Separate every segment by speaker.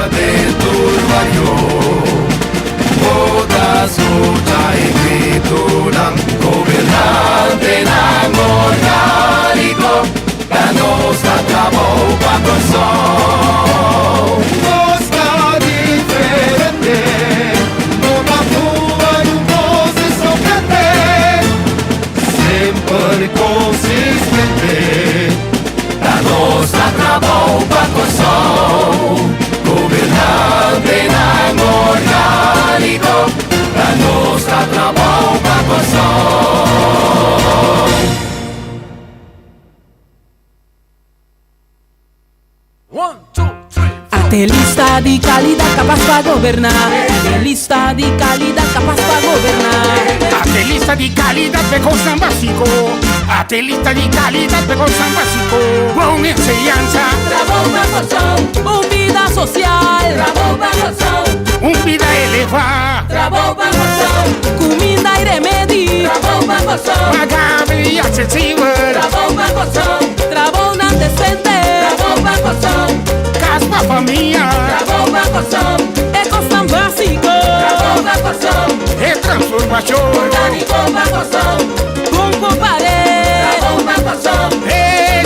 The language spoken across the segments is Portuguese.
Speaker 1: dentro do barrio. Toda lucha y grito ng gobernante ng orgánico, danos a trabajo pa' consol. Busca diferente, toda rua y un voz sofrente, sempre consistente, danos a trabajo pa' consol. Gobernante ng orgánico, danos a trabajo pa' consol.
Speaker 2: 1, 2, 3.
Speaker 3: Até lista de calidad capaz para gobernar. Até lista de calidad capaz para gobernar.
Speaker 2: Até lista di calidad de San Básico. Até lista di calidad de San Básico. Con enseñanza,
Speaker 3: Trabajo para consol. Un vida social. Trabajo para consol.
Speaker 2: un vida elevada.
Speaker 3: Trabajo para consol. Comida y remedio. Trabajo para consol.
Speaker 2: Pagable y accesible.
Speaker 3: Trabajo para consol. Trabajo no decente. Trabajo para consol.
Speaker 2: Casa pa' familia.
Speaker 3: Trabajo para consol. Eco San Básico. Trabajo para consol.
Speaker 2: Es transformación.
Speaker 3: Orgánico para consol. Con compadre. Trabajo para consol.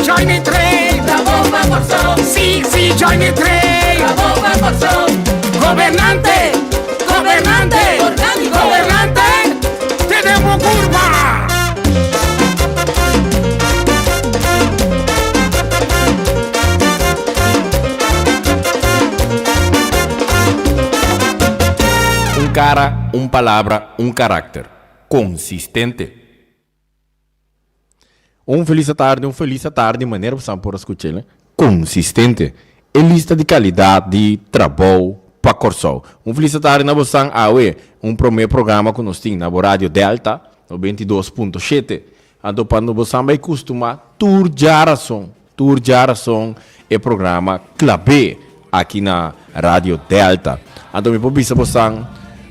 Speaker 2: Join the train.
Speaker 3: Trabajo para consol.
Speaker 2: Sí, sí, join the train.
Speaker 3: Trabajo para consol.
Speaker 2: Gobernante, gobernante,
Speaker 3: Orgánico.
Speaker 2: gobernante, tenemos curva.
Speaker 4: Um cara, palavra, carácter. Consistente. Feliz tarde, maneira você por escutar, né? Consistente. É lista de qualidade de trabalho para Corsol. Feliz tarde na você, primeiro programa que nós temos na Rádio Delta, no 22.7. Então, quando você vai costumar, Tour Jarason é programa clave aqui na Rádio Delta. Então, me pode você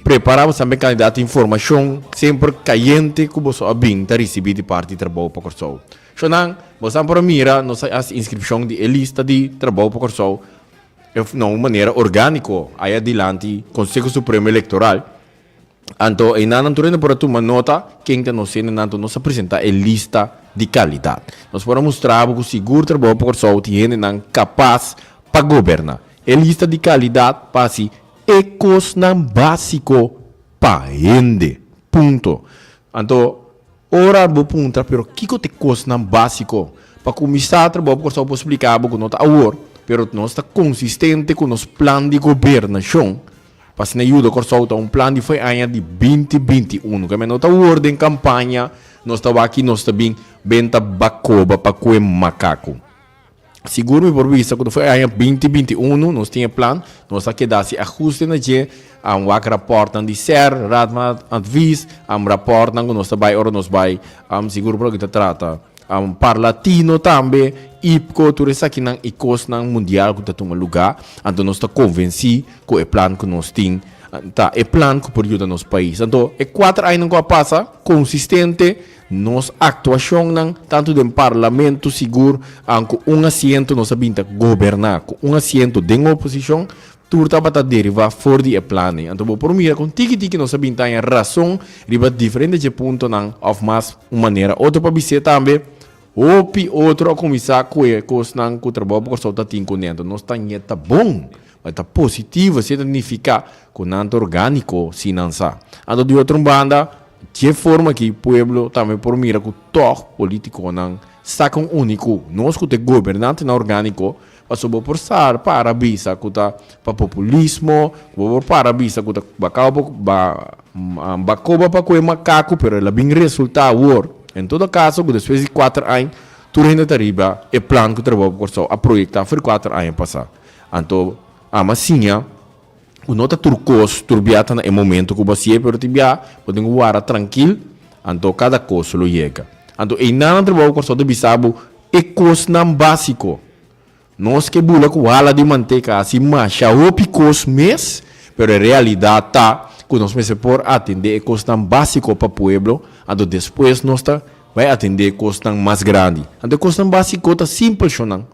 Speaker 4: preparamos também candidato de informação sempre caliente que você abinta receber de parte de trabalho para Corsol. Então, você para mira nossa inscrição de lista de trabalho para Corsol de uma maneira orgânica aí adiante Conselho Supremo Eleitoral. Então, em nada natureza para tomar nota quem está nos sendo nos apresentar a lista de qualidade. Nós podemos mostrar que o seguro trabalho para Corsol tem capaz para governar. A lista de qualidade para si ecos não básico para ende. Ponto. Então, ora vou perguntar, pero que te cos não básico para começar a trabalhar por só explicar que não está agora, pero não está consistente com os planos de governação. Para se ajuda com um plano de foi ano de 2021, que não está agora em campanha, nós está aqui nós está bem benta bacoba para comer macaco. Seguro por vista quando foi ano 2021 nós tinha plano nós aqui dá se ajuste na je wak rapport de ser radma advis rapport nang nós vai ora nós vai seguro para kita trata parlatino também IPCO turista aqui nang icos nang mundial que tá lugar então nós está convenci com o plano que nós tem tá é plano que por ajuda nosso país então é 4 anos que passa consistente nos atuação ng tanto do parlamento seguro com assento nos abinta governar com assento de oposição turta bata deriva for di plano então por mira com tiki nos abinta em razão riba diferente de ponto ng of mas maneira outro para bise também outro a começar com cos nang com trabalho por solta tinco nento nos tá bom mas tá positivo significa com nanto orgânico sinança então de outra banda de forma que o povo também por mira que o toque político não saca único nós que o governante não orgânico passou por sar para bisa que para populismo para bisa que bacoba para comer macaco pero ela bem resultado war em todo caso que depois de 4 anos tudo ainda arriba é plano que trabalha por só a projetar por 4 anos passar então a massinha o nota turcos turbiata no momento que você pero tibia pode guardar tranquilo então cada coisa lo chega então em nada trabalho com só de bisabo é coisa não básico nós que bula com ala de manteca assim macha o picos mês pero a realidade tá que nós mesmo por atender coisa não básico para o pueblo então depois nós tá vai atender coisa não mais grande então coisa não básico tá simples não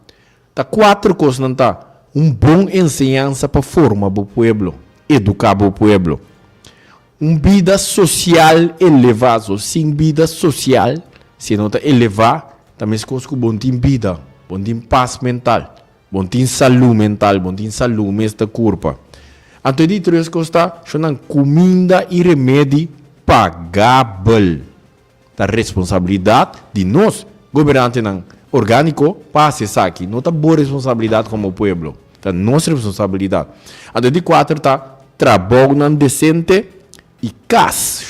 Speaker 4: tá 4 coisas não tá bom ensinança para formar o povo, educar o povo. Vida social elevada, sem vida social, se não está elevar, também se consegue bom ter vida, bom ter paz mental, bom ter saúde mental, bom ter saúde nesta curva. Então, de três coisas, são comida e remédio pagável. A responsabilidade de nós, governantes orgânico, para acessar aqui. Não está boa responsabilidade como povo. Está nossa responsabilidade. Então, de quatro, está trabalho decente e casa.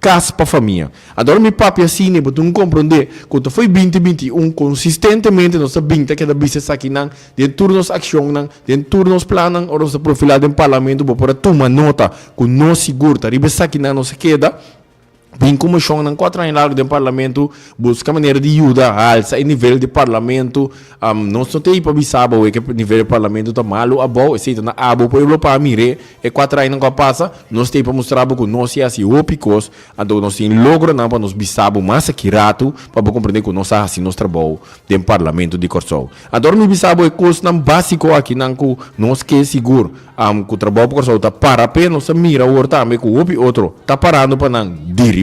Speaker 4: Casa para a família. Agora, meu papi assim, né, para tu compreender, quando foi 2021, consistentemente, nós sabemos que a business aqui, dentro de nossa ação, dentro de nosso plano, ou nossa profilada no parlamento, para tomar nota, com nós seguro, tá? Ribe aqui na nossa queda, bem como chão ng 4 anos largo do parlamento busca maneira de ajudar alça em nível de parlamento não só tem para bisaba o que nível de parlamento tá malo a bom esse na abo pueblo para mire e 4 anos que passa nós tem para mostrar que nós é assim opicos ando nós tem logro não para nos bisaba mais aqui rato para compreender que nós assim nosso trabalho do parlamento de Corsol adoro no bisaba é coisa não básico aqui não que nós que seguro que o trabalho por Corsol tá para apenas mira o horta me com outro tá parando para não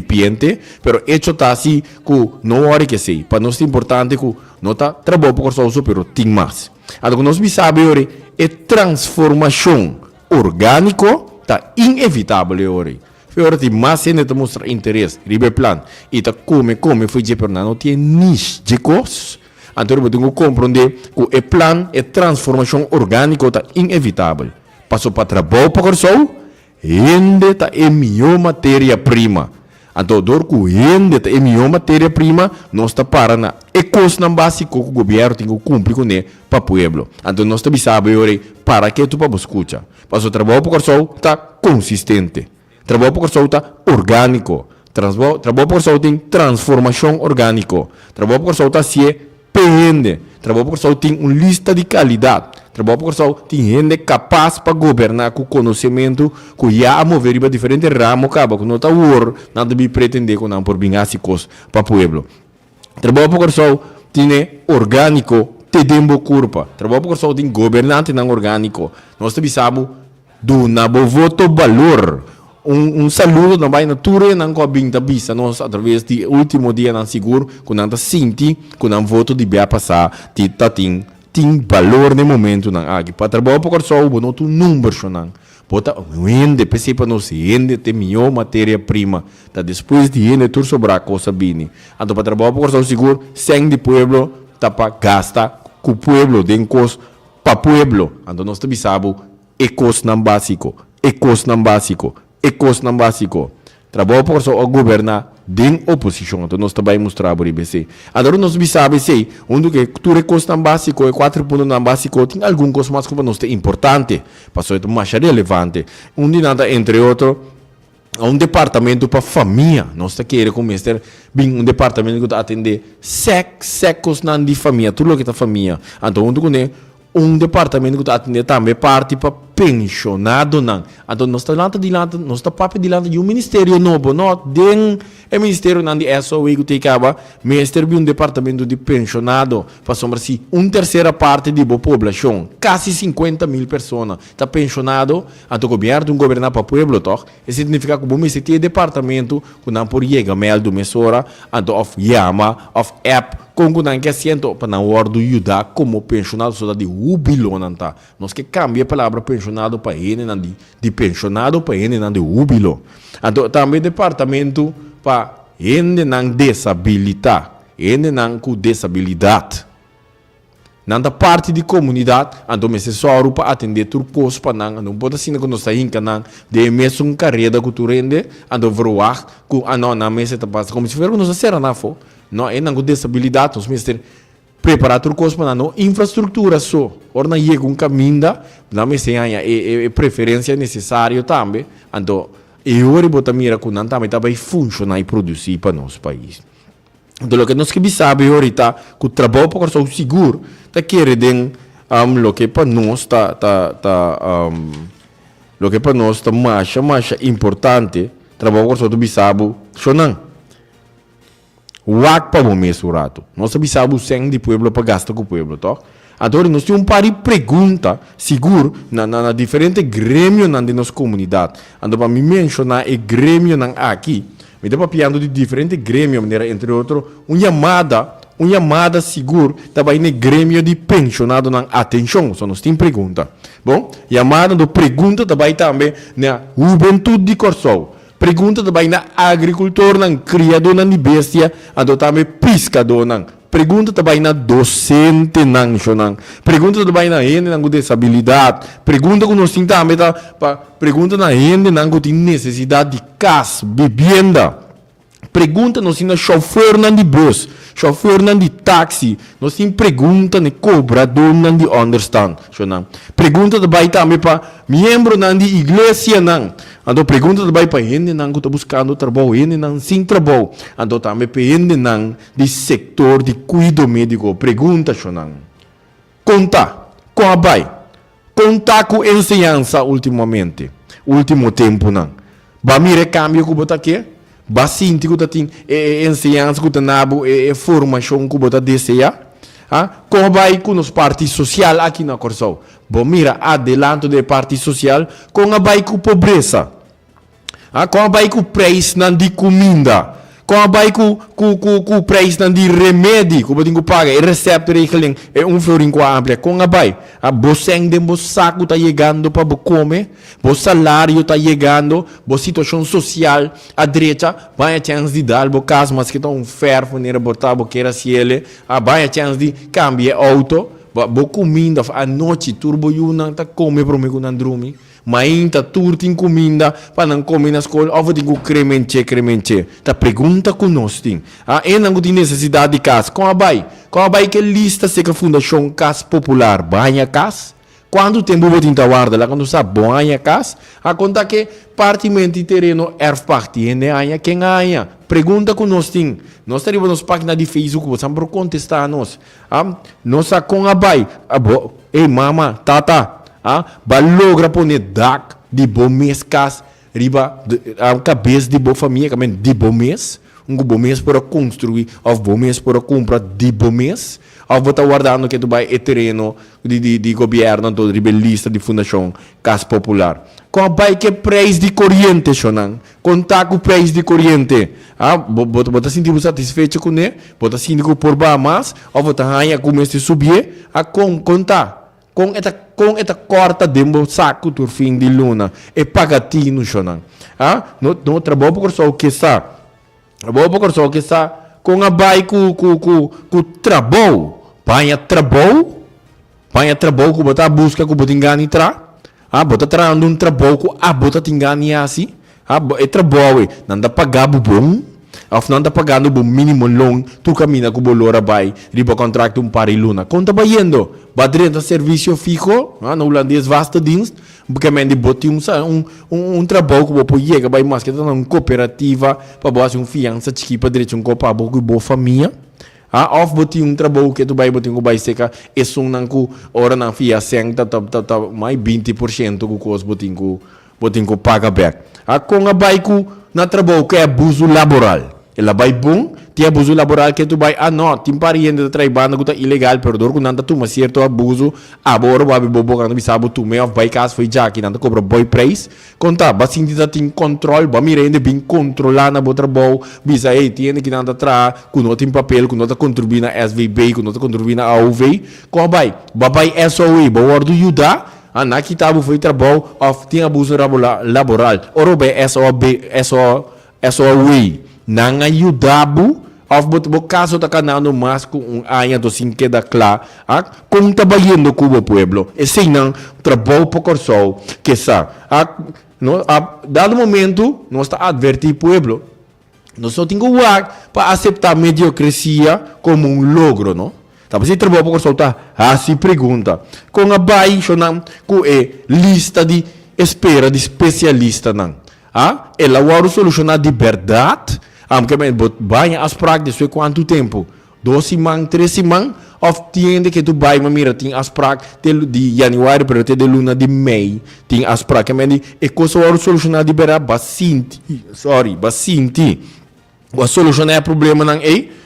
Speaker 4: repente, pero hecho tá assim que não hora que sei, para nós é importante que não tá trabalho por Corsol, pero tem mais. Agora nós sabe ore é transformação orgânico tá inevitável ore. Ora tem mais ainda te mostra interesse, ribe plan e tá come foi de per não tem niche de coisas. Então eu tenho que compreender que o plan é transformação orgânico tá inevitável. Passou para trabalho por Corsol, ainda tá é melhor matéria-prima. Então, dor que ainda é melhor matéria-prima, nós está para na ecos não básico que o governo tem que cumprir com ele para o povo. Então, nós também sabemos para que tu para escutar. Mas o trabalho para o Corsol está consistente. O trabalho para o Corsol está orgânico. O trabalho para o Corsol tem transformação orgânica. O trabalho para o Corsol está se pende. O trabalho para o Corsol tem uma lista de qualidade. Trabalho para o Corsol tem gente capaz para governar com conhecimento que já a mover para diferentes ramos, que não está não deve pretender que não por bem assim para o povo. Trabalho para o Corsol tem orgânico, tem dembo curva. Trabalho para o Corsol tem governante não orgânico. Nós também sabemos do nabo voto valor. Saludo não vai na ture não com a binta bisa nós através do último dia não seguro que não está senti que não voto de bem passar tem valor no momento não aqui para trabalhar por Corsol não tu número não bota ainda pensei para nós ainda tem melhor matéria-prima tá depois de ainda tur sobrar coisa bem então para trabalhar por Corsol seguro sem de pueblo tá para gastar com o pueblo de cos para pueblo então nós também sabemos ecos não básico trabalho por Corsol a governar den oposição, então nós também mostrar por IBC. Agora nós sabemos sei, onde que tudo custa básico e 4 pontos não básico tem algum coisa mais que para nós é importante, para ser mais relevante. Onde nada entre outros departamento para família, nós tá querendo começar bem departamento que atender secos não de família, tudo que tá família. Então onde departamento que atender também parte para pensionado não. Então nós está papo de um ministério novo, não tem ministério não de SOE que tem ministério de departamento de pensionado, para somar-se terceira parte da população, quase 50.000 pessoas está pensionado, então o governo governar para o povo, toch? Isso significa que o ministério tem departamento que não por chegar mail do mesora, então of Yama, of app, com que não quer sentar para não hora de ajudar como pensionado, só de jubilo não tá. Nós que cambia a palavra pensionado para ele, não de pensionado para ele, não de jubilo. Então também departamento para ele não desabilitar, ele não com desabilidade. Não da parte de comunidade, então necessário para atender turcos para não pode assim que nós saímos não de mesmo carreira que tu rende, então voar com não na mesa tá passa como se fosse nós será na fo, não é não com desabilidade, nós mesmo preparar turcos para não infraestrutura só, ora não chega caminho da não me sei é preferência necessário também, então e hoje botar mira que não também vai funcionar e produzir para nosso país. Então, o que nós que sabemos ahorita, que o trabalho para o seguro, está querendo, o que para nós está mais importante, trabalho para o seguro, sabe, não. O para o mês rato. Nós sabemos sem de pueblo para gastar com o pueblo, tá? Agora, nós temos um par de perguntas, seguro, na diferentes grêmios na nossa comunidade. Ando para me mencionar o grêmio aqui. Me dá para piando de diferentes grêmios, entre outros, uma chamada seguro, também no grêmio de pensionado na atenção. Só nós temos pergunta. Bom, chamada do pergunta também na juventude de Corsol. Pergunta também na agricultor, na criador de bestia, ando também pescador, pergunta também na docente, pergunta também na gente com disabilidade, pergunta que nós temos também, pergunta na gente que tem necessidade de casa, vivenda, pergunta nós temos chofer de bus, chofer de táxi, nós temos pergunta de cobrador de understand, pergunta também para membro de igreja, ando pergunta também para gente que está buscando trabalho, gente sem trabalho, ando também para gente de setor de cuidado médico, pergunta, conta com a bai, conta com ensinança ultimamente, último tempo, ba mire cambio que bota aqui, ba sinti que tem ensinança que nabo formação que bota deseja, com a bai com os partidos social aqui na Corsol, bom mira adelanto de parte social, com a bai com pobreza, com a bai com preço de comida, com a bai com preço de remédio, que você paga, e receita regeling é florim com a amplia, com a bai, você ainda o saco está chegando para comer, o salário está chegando, a situação social, a direita, vai a chance de dar o caso, mas que está ferro, nem botar o que era se ele, vai a chance de cambiar auto, a comida, a noite, turbo yuna, está comer para mim com andrumi. Mas ainda turta em comida para não comer na escola, ou tem que cremente. Tá pergunta que nós tem. E não tem necessidade de casa. Com a bai que lista se que a Fundação Casa Popular banha casa. Quando tempo você tem guarda lá, quando sabe banha casa, a conta que partimento de terreno erfparte, ainda quem ganha. Pergunta que nós tem. Nós temos nas páginas de Facebook, você não pode contestar nós. Nós com a bai, ei mama, tata. Ba logra pôr dak de bom mês cas riba a cabeça de boa família também de bom mês bom mês para construir ou bom mês para comprar de bom mês ou botar guardando que tu vai terreno de governo do lista de fundação Casa Popular com a bai que preço de corrente chonan contar com o preço de corrente bota sentir satisfeito com ele bota sentir que por mais ou bota ganha começa a subir a contar com esta corta de saco do fim de luna e pagatino chonan no trabalho por só que está com a bai com trabalho banha trabalho que botar busca que botar engano tra botar trando um trabalho que botar engano assim é trabalho não dá pagar bom ao final está pagando o mínimo long, tu caminha com o bolora vai, riba contrato para luna. Conta bayendo, badrenta serviço fico, no holandês vasta dienst, porque a gente bote um trabalho que você chega vai mais que uma cooperativa para botar fiança de para direito um copa com boa família. Of bote trabalho que tu vai botar com seca, é só não com hora na fiança mais 20% que o custo botem com paga back. Com a baico na trabalho que é abuso laboral. Ela vai bom, tem abuso laboral que tu vai, não, tem pariente de trabalho que tá ilegal, perdão, que nada tu mas certo abuso, agora vai bobo quando me sabe tu me vai caso foi já que nada cobra boy price, conta, basta tem controle, ba me rende bem controlar na boa trabalho, bisa aí tem que nada tra, que não tem papel, que não tá contribuindo na SVB, que não tá contribuindo na AUV, com vai SOE, ba ordo ajudar. Na kitabo foi trabalho, tem abuso laboral, oro be SOE, não ajudava, o caso está canando mais com aia do cinque da clá, como trabalhando com o pueblo, e se não, trabalho para Corsol, que sabe, dado momento, nós está advertir o pueblo, nós só temos que para aceitar a mediocracia como um logro, não? Tá, você trabalha para Corsol, tá? Se pergunta, com a baixa, com a lista de espera de especialista, não? Ela vai solucionar de verdade, porque vai as práticas quanto tempo? 2 semanas, 3 semanas, ou tiende que tu vai, mira, tem as práticas de janeiro, pero de luna de mei, tem as práticas, e coisa vai solucionar de verdade, bastante, vai solucionar o problema, não é?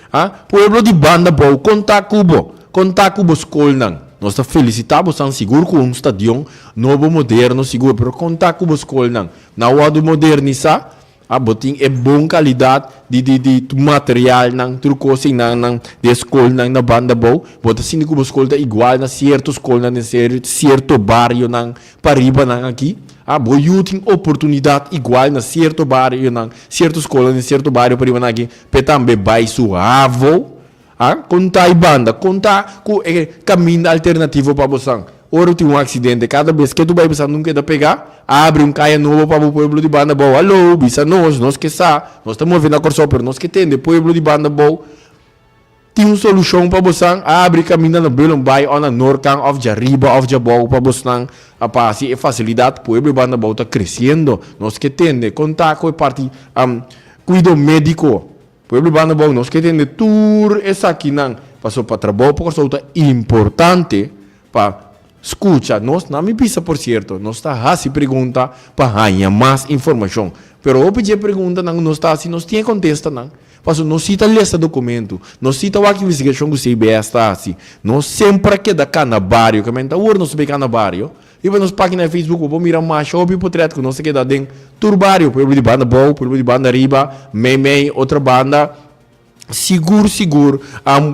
Speaker 4: Pueblo de banda, bom, contar com escola, nós felicitamos ang seguro com stadion novo moderno seguro, pero conta com a escola não. Na hora de modernizar, a botin é bom qualidade de material não, truco assim não, de escola não, na banda boa, bota assim que a escola é igual na certa escola, na certo bairro não, para riba não aqui. Boa tem oportunidade igual na certo bairro não, certa escola na certo bairro para riba não aqui, para também vai suave. Conta e banda, conta com caminho alternativo para você. Ora tem um acidente, cada vez que tu vai pensar nunca dá pegar, abre um caia novo para o povo de banda boa. Alô, bisa nós que sabe, nós estamos vendo a corção, mas nós que tem de povo de banda boa. Tem uma solução para você, abre caminho na Belém, vai na Norcan, ou de Riba, ou de Boa, para você, assim, é facilidade, o povo de banda boa está crescendo, nós que tem de contar com a parte, cuidado médico. Pueblo banda bom, nós que tem de tour essa aqui não passou para trabalho porque é importante para escutar nós não me pisa por certo nós está assim pergunta para ganhar mais informação pero eu pedi pergunta não nós está assim nós tinha contesta não passou nós cita esse documento nós cita o que investigação que o CBS está assim nós sempre que da canabario comenta o nós be canabario e vai nos página na Facebook vou mirar mais ou por portreto que nós que dá dentro turbario pueblo de banda bom pueblo de banda riba meme outra banda seguro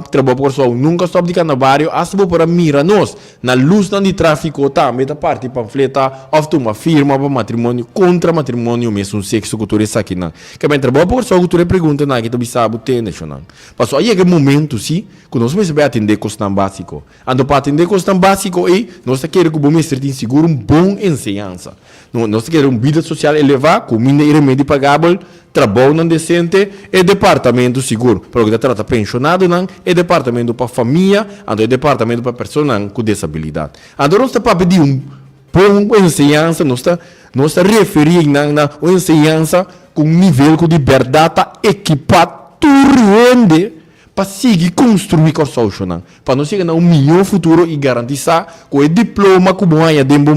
Speaker 4: trabalho por só nunca stop de canabario hasta para mira nós na luz não de tráfico tá meta parte panfleta of uma firma para matrimônio contra matrimônio mesmo sexo cultura isso aqui não que bem trabalho por só cultura pergunta na que tu sabe tem não passou aí é momento sim que nós vamos atender custo básico ando para atender custo básico e nós queremos que o mestre tenha seguro bom ensinança nós queremos vida social elevada comida e remédio pagável trabalho não decente e departamento seguro porque trata pensionado não é departamento para família é departamento para pessoas com disabilidade nós está para pedir bom ensinança nós está referindo na ensinança com nível de liberdade equipado tudo para seguir construir a solução para nós chegar a melhor futuro e garantir que o diploma que você tem dentro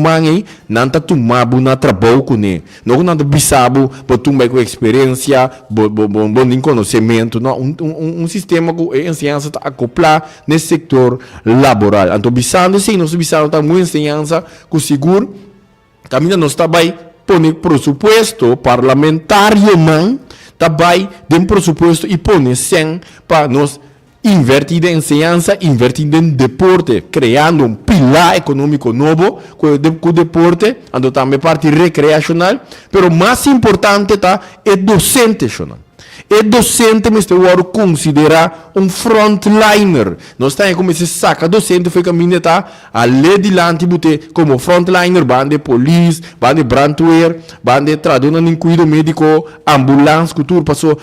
Speaker 4: não está tomado na trabalho com ele não está bisabo para tomar com experiência bom conhecimento um sistema que a ensinança está acoplado nesse setor laboral então bisando sim nós bisando está muito ensinança com seguro também nós está vai pôr pressuposto parlamentário também tem pressuposto e põe 100 para nós invertir em ensinança, invertir em deporte, criando um pilar econômico novo com o deporte, ando também parte recreacional, mas o mais importante é docente. E docente, mas eu vou considerar um frontliner. Nós temos como se saca docente, foi caminho ali adiante, como frontliner, bande polícia, bande brandweer, bande traduzir em cuidado médico, ambulância, cultura, passou.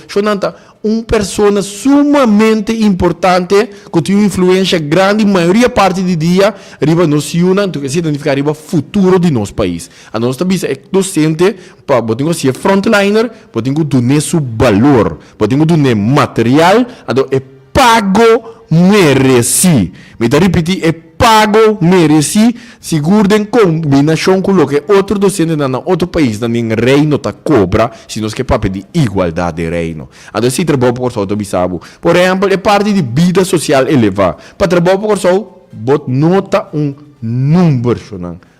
Speaker 4: Uma pessoa sumamente importante, que tem uma influência grande, maioria parte do dia, arriba nociona, então que se identificar arriba futuro de nosso país. A nossa bisa é docente, para botar se frontliner, botar donar seu valor, botar donar material, então é pago mereci. Me dá repetir, é pago mereci, seguro em combinação com o que outro docente na outro país, na reino tá cobra, se nós que papo de igualdade de reino. Então se trabalho por só do bisabo, por exemplo, é parte de vida social elevada. Para trabalho por só, bot nota número,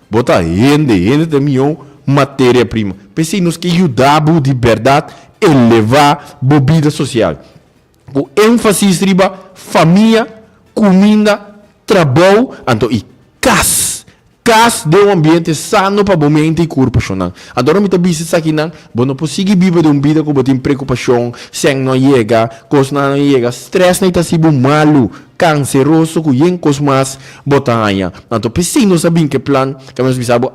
Speaker 4: bota rende também matéria-prima. Pensei nos que ajudava de verdade elevar a vida social. Com ênfase riba família, comida, trabalho, então e casa de um ambiente sano para o momento e corpo. Agora me também se aqui não, não possível viver de uma vida com tem preocupação, sem não chega, coisa não chega, stress não está sendo malo, canceroso, com yencos mais botanha. Então pensei não sabem que plan, que nós pensamos,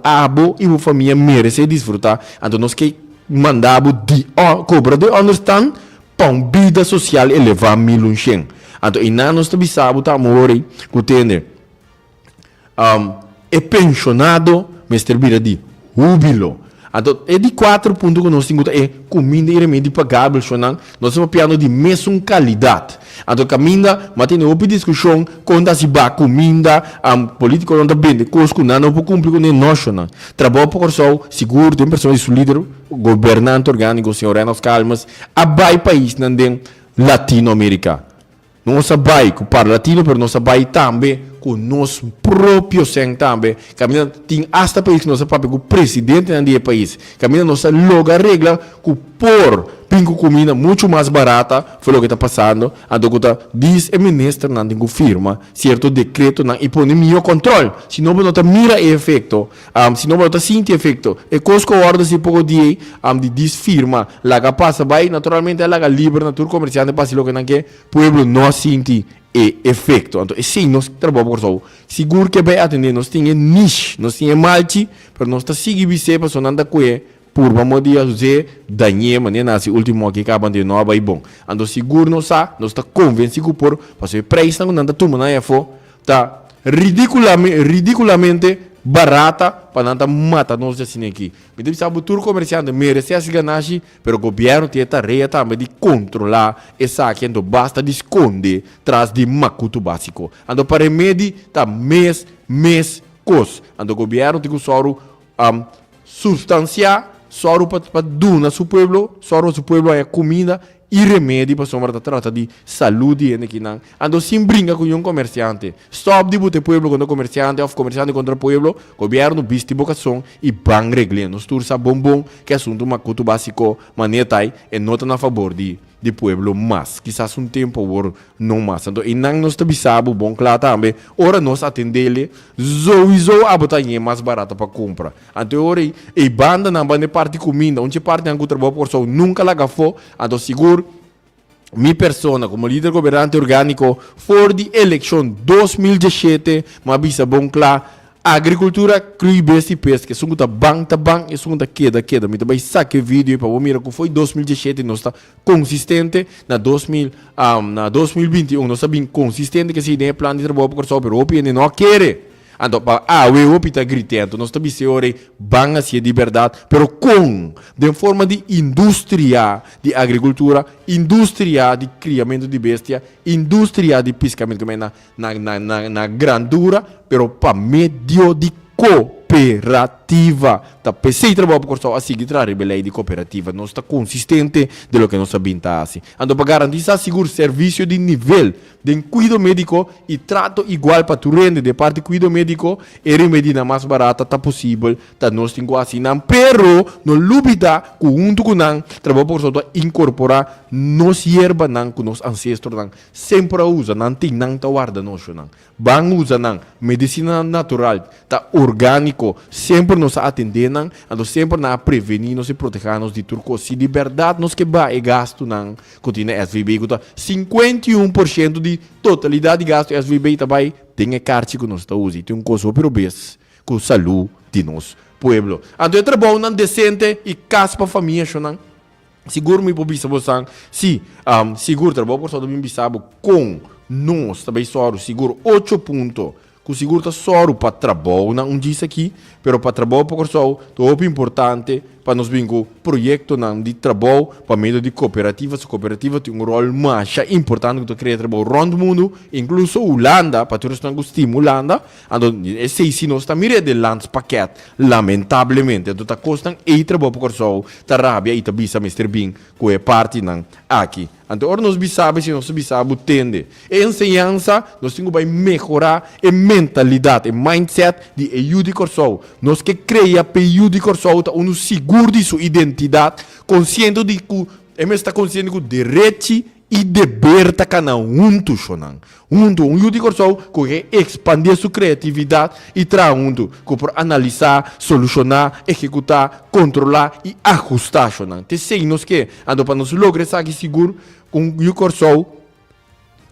Speaker 4: e a família merece desfrutar, então nós que mandamos de cobra de understand para uma vida social elevada milhões. Então, e nós também sabemos que é pensionado, mas termina de júbilo. Então, é de 4 pontos que nós temos, é comida e remédio pagável, nós estamos falando de mesma qualidade. Então, caminha, mas tem uma discussão, quando se vai comida, político não está bem, de coisa que não pode cumprir com o nosso. Trabalho por só, seguro, tem pessoas que líder, governante orgânico, senhor Renos Calmas, abai país, não tem Latinoamérica. Não sabe que para latino, mas não sabe também com nosso próprio sangue também. Caminha tem hasta país que nossa própria o presidente do país. Caminha nossa loga regra que por pinco comida muito mais barata foi o que está passando. A doctora diz o ministro não tem firma certo decreto na economia controle. Se não não mira o efeito, se não não sente efeito, e cosco ordem se pouco dia de disfirma, lá que passa vai naturalmente ela que livre na tur comerciante passa o que não quer, pueblo não sente e efeito. Então, sim, nós trabalhamos por isso. Seguro que vai atender, nós temos niche, nós temos malti, mas nós estamos seguindo a pessoa não da por vamos dizer, danhe, maneira assim, último que acabam de nova e bom. Ando seguro nós está convencido por, porque o preço não anda tudo, não é for, tá ridiculamente barata para não matar nós assim aqui. Me deve saber tudo comerciante merece esse ganagem, pero o governo tem a tarefa também de controlar essa que não basta de esconder traz de macuto básico. Ando para medir tá mês cos. Ando o governo tem que soro substanciar só para donar seu pueblo, só o seu pueblo é comida e remédio para somar trata de saúde e que não. Ando sem brinca com um comerciante. Stop de botar pueblo contra comerciante, ou comerciante contra pueblo. Governo viste vocação e ban regle. Nos tursa bombom que é assunto macuto básico manetai e nota na favor de pueblo mas quizás um tempo ou não mais. Então, e não nós sabemos bom claro também. Ora nós atendele, zo a botar mais barata para comprar. Então, ora e banda na banda parte comida, onde parte não trabalha por só nunca lá gafou. Então, seguro minha persona como líder governante orgânico for de eleição 2017, mas bisa bom claro. Agricultura, cru, besta e pesca. São da banca, e são da queda. Me também saque vídeo para o mira que foi 2017 nós está consistente na 2021 nós está bem consistente que se ideia plano de trabalho para o pero opinião não quer. Então, o opi está gritando, nós estamos dizendo van a ser de verdade, pero com de forma de indústria de agricultura, indústria de criamento de bestia, indústria de pescamento na grandura, pero para meio de cooperativa. Tá pensei trabalhar por só assim que traz lei de cooperativa, não está consistente de lo que nós sabemos assim. Então para garantir seguro serviço de nível de cuidado médico e trato igual para tu rende de parte cuidado médico e remédio mais barata tá possível, tá nós temos assim não, pero no lubida com junto com não trabalhar por só incorporar nos hierba não com nos ancestros não sempre usa não tem não tá guarda nós não bang usa não medicina natural tá orgânico sempre nos atender não ando sempre na prevenir nos e proteger-nos de turco se de verdade nos que vai gasto não continua SVB com 51% de totalidade de gasto SVB também tem a carta que nós está usando tem um custo por vez com saúde de nosso pueblo ando trabalho não decente e casa para família não seguro me pobisa você se seguro trabalho por só do bisabo com nós também só seguro 8 pontos que o seguro está só para trabalho, não diz aqui, mas para trabalho por só, é importante para nós vir com projeto de trabalho para meio de cooperativas. A cooperativa tem um rol mais importante que criar trabalho rondo mundo, incluso Holanda, para todos nós estimulando, então esse se nós está mirando de lands paquete, lamentavelmente, então está custando e trabalho por só, está rábia e está bisa Mr. Bing, que é parte não aqui. Então, ora nós bisabemos, se nós bisabemos, tende. E ensinança, nós temos que melhorar a mentalidade, a mindset de EU de Corsol. Nós que cria para EU de Corsol, um seguro de sua identidade, consciente de que, está consciente de direito e dever está cada junto, chonan. Junto, EU de Corsol, que expandir sua criatividade e traz junto, que por analisar, solucionar, executar, controlar e ajustar, chonan. Te sei nós que, para nós lograr esse seguro, com o Corsol,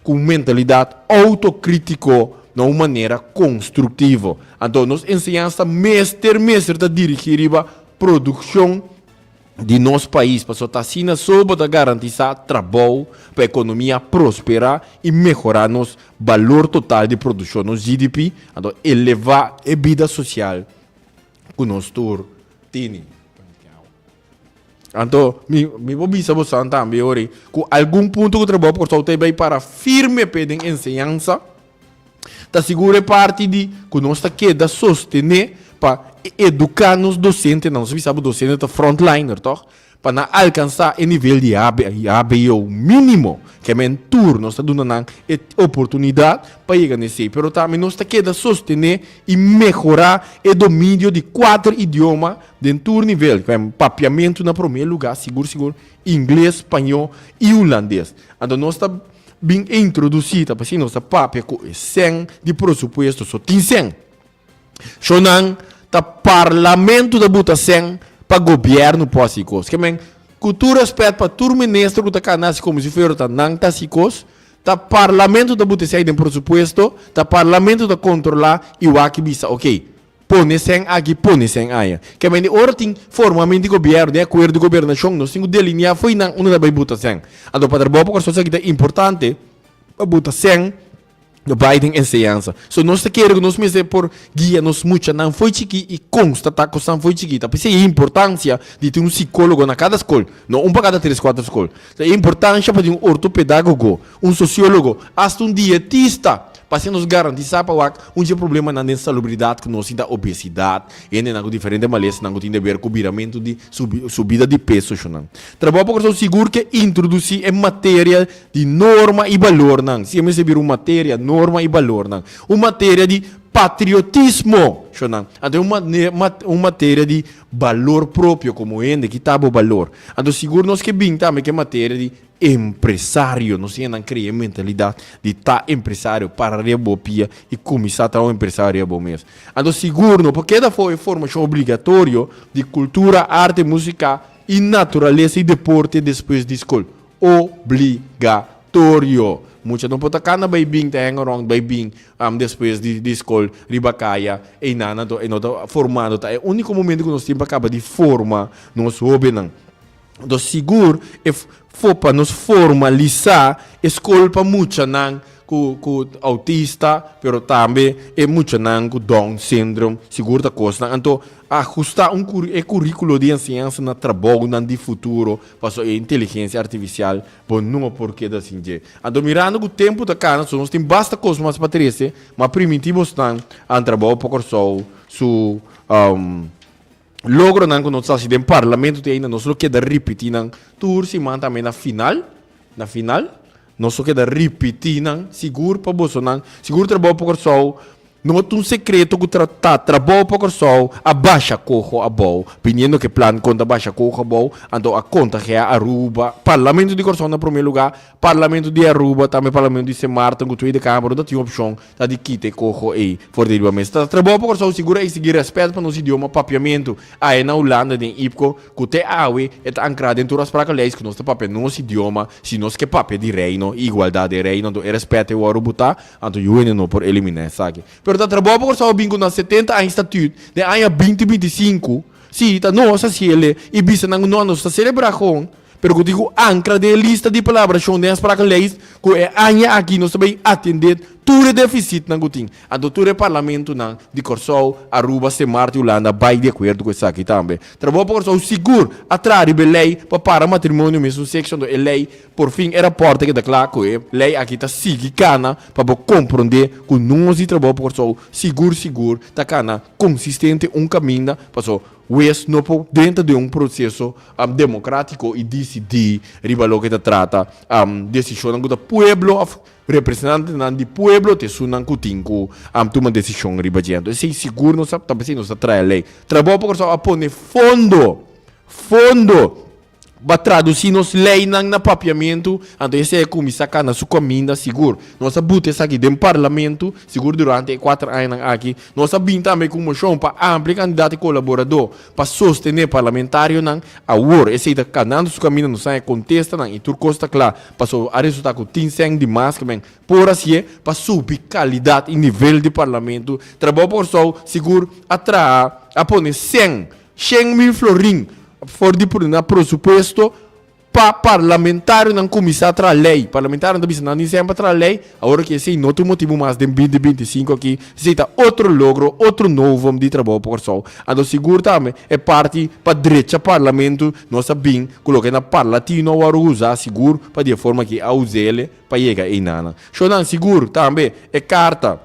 Speaker 4: com mentalidade autocrítica, de uma maneira construtiva. Então, nós ensinamos a mestre a dirigir a produção de nosso país, para só assim sobre garantir trabalho para a economia prosperar e melhorar nosso valor total de produção, nosso GDP, então elevar a vida social que nós temos. Então, me vou bisa você também, ori, com algum ponto que o trabalho por saúde vai para firme pedem ensinança, tá segura parte de que nós está queda sostener para educar nos docentes, não se sabe docente tá frontliner, tá? para alcançar o nível de ABO mínimo, que é um tour, nós estamos dando oportunidade para chegar nesse, mas também nós estamos querendo sostener e melhorar o domínio de 4 idiomas dentro do nível, que é um papiamento na primeiro lugar, seguro, inglês, espanhol e holandês. Então nós estamos bem introduzidos, para assim, nossa papia com 100 de pressuposto, só tem 100. Shonan, tá parlamento da buta 100 para governo pós-sicos. Que men, cultura respeito para todo ministro da canassi como se fosse tá não tá sicos, tá parlamento da buta 100 de pressuposto, tá parlamento da controlar e o aqui bisa, ok. Põe 100 aqui, põe 100 aí. Que men, ora tem formamento de governo, de acordo de governação, nós temos delinear foi não uma da buta 100. Então para trabalhar por coisa que é importante, a buta 100 no Biden enseñanza. So nós queremos nós mesmos por guia nos muito não foi chiqui e constatar que não foi chiquita. Por isso a importância de ter um psicólogo na cada escola, não para cada 3-4 escolas. A importância para ter um ortopedagogo, um sociólogo, hasta um dietista, para nos garantizar para um problema na insalubridade que nós da obesidade, e na diferente maleza, não tem a ver com o viramento de subida de peso. Trabalho para seguro que introduzir em matéria de norma e valor, não. Se me servir uma matéria norma e valor, não. Uma matéria de patriotismo, então uma matéria de valor próprio, como ende que tá o valor. Então seguro nós que bem também que matéria de empresário, nós temos criar mentalidade de estar empresário para rebopia e começar a estar um empresário bom mesmo. Então seguro, porque da foi formação obrigatória de cultura, arte, música e natureza e deporte depois de escola. Obrigatório. Muita não pode cá na baibing, tem orang baibing, depois de escola, ribacaia, e nada, formado, é o único momento que nós temos para acabar de formar, nós não. Então, seguro, for para nos formalizar, escola para muita não, com autista, pero também é muito não com Down syndrome, seguro da coisa. Então, ajustar currículo de ensinança no trabalho no futuro, para a inteligência artificial, bom, não é porque da assim. Então, mirando o tempo da cana, nós temos basta coisas mais para trazer, mas primitivos estão, a trabalho para o logro não que nós estamos no parlamento ainda nós só queda repetir não tour se manda também na final nós só queda repetir não seguro para você não seguro trabalho para o não é um secreto que trabalho para o abaixa corro a bom opinião que plano conta abaixa corro a bom então a conta que é Aruba parlamento de Corsão no primeiro lugar parlamento de Aruba também parlamento de São Martin que tu de Câmara da tinha opção tá de quite corro aí for de mas trabalho para Corsão seguro é seguir respeito para nosso idioma papiamento aí na Holanda em IPCO que te awe é ancrado dentro das placas leis que nós papel nosso idioma se nós que papel de reino igualdade de reino então respeito o Aruba então eu não por eliminar sabe pero trabalho para o bingo na 70 a instituto de ano 2025 sim tá nossa se ele e bisa não nossa celebração pero eu digo ancra de lista de palavras são das para leis que é ano aqui nós também atender tudo déficit na gutin a doutora parlamento na de Corsol Aruba São Martin Holanda vai de acordo com isso aqui também trabalho para o seguro atrás de lei para matrimônio mesmo section do lei por fim era porta que da claro que lei aqui tá sigue cana para compreender que nós e trabalho para o seguro tá cana consistente caminho para o West no dentro de processo democrático e decidir ribalo que trata decisão do pueblo representante do pueblo te sunan kutingku toma decisão ribadiendo esse seguro não sabe também não se trai lei trabalho para a pôr fundo para traduzir nos lei na papiamento então esse é como sacar na sua caminho seguro nós sabemos aqui dentro do parlamento seguro durante 4 anos aqui nós sabemos também como chão para amplo candidato e colaborador para sostener parlamentário não a war esse é canando sua caminho não sai contesta não e tudo costa claro para a resultado com tem de mais que por assim para subir qualidade e nível de parlamento trabalho por seguro atrás a pôr 100 mil florim for de por na pressuposto para parlamentário não começar a lei parlamentário não precisa nem sempre a lei agora que esse não outro motivo mais de 2025 aqui seita outro logro outro novo de trabalho por só então seguro também é parte para direita parlamento nós sabemos colocar na parlatino ou usar seguro para de forma que a usele para chegar aí nana shonan seguro também é carta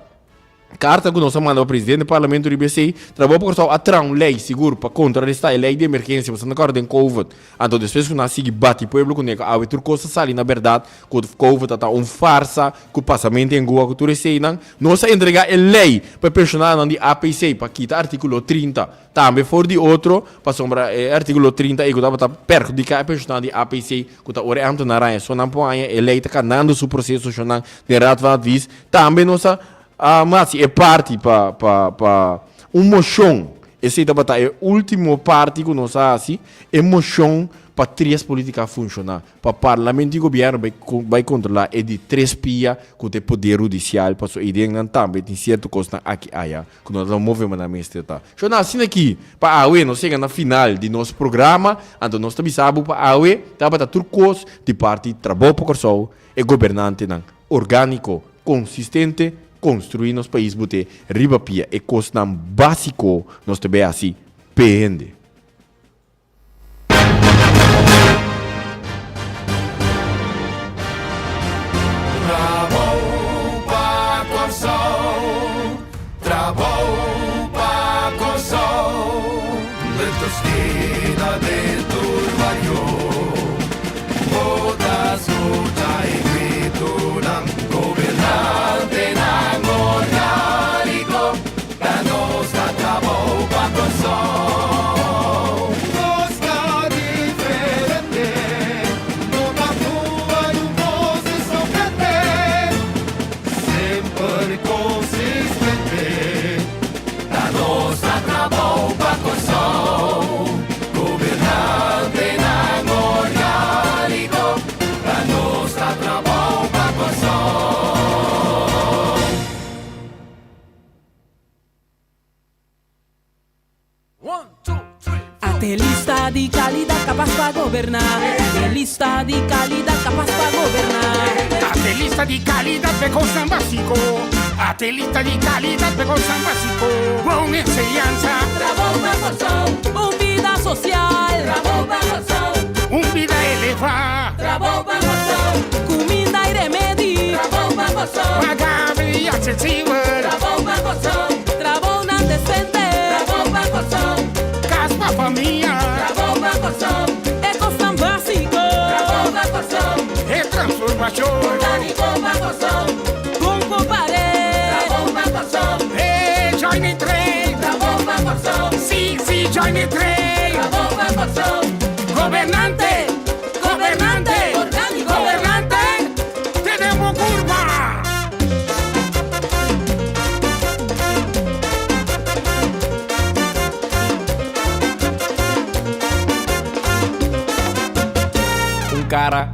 Speaker 4: carta que nós mandamos ao presidente do parlamento do IBC, trabalho para a trão lei seguro para contrarrestar a lei de emergência, você não acorda em COVID. Então, depois que nós seguimos bate o povo com ele, a outra coisa sali na verdade, que o COVID está farsa, que o passamento em Goa, que tu recebe, nós entregar a lei para personal de APC, para quitar artigo 30. Também for de outro, para sombra artigo 30, e que está perjudicar a personal de APC, que está orientando na raia, só não põe a lei, está canando o processo, só não de rato vai vis, também nós mas é parte para moção. Esse é a última parte que nós assim, é moção para três políticas funcionar. Para o parlamento e o governo vai controlar é de 3 pia que tem poder judicial, para a ideia não também tem certo coisa aqui aí, que nós não movemos na mestra. Então assim aqui, para a nós chegamos na final de nosso programa, então nós também sabemos para a tá para tudo coisa de parte trabalho para o e governante orgânico, consistente, construir nosso país, botar riba pia e coisa básico, nós também assim, pende.
Speaker 1: Trabalho para Corsol, trabalho para Corsol, letostina dentro do barrio, botas luta e grito nam governante nam orgánico, para nós dá trabalho para Corsol. Gosta diferente, numa rua e posição sempre consistente, para nós dá trabalho para Corsol. Governante nam orgánico, para nós dá trabalho para Corsol.
Speaker 3: Até lista de qualidade capaz para governar. Até lista de qualidade capaz para governar.
Speaker 2: Até lista de qualidade pegou samba básico. Até lista de qualidade pegou samba básico. Com enseñanza,
Speaker 3: Trabalho para Corsol, vida social. Trabalho para Corsol,
Speaker 2: vida elevada.
Speaker 3: trabalho para Corsol, comida e remédio. Trabalho para Corsol,
Speaker 2: Pagável e acessível.
Speaker 3: trabalho para Corsol, trabalho não decente. Trabalho para Corsol,
Speaker 2: Casa para família.
Speaker 3: trabalho para Corsol, é coisa básico. Trabalho para Corsol,
Speaker 2: É transformação.
Speaker 3: orgânico para Corsol, com comparé. Trabalho para Corsol,
Speaker 2: É join the train.
Speaker 3: trabalho para Corsol,
Speaker 2: Sim, join the train.
Speaker 3: trabalho para Corsol,
Speaker 2: Governante, governante,
Speaker 3: orgánico.
Speaker 2: governante, tenemos curva.
Speaker 4: Cara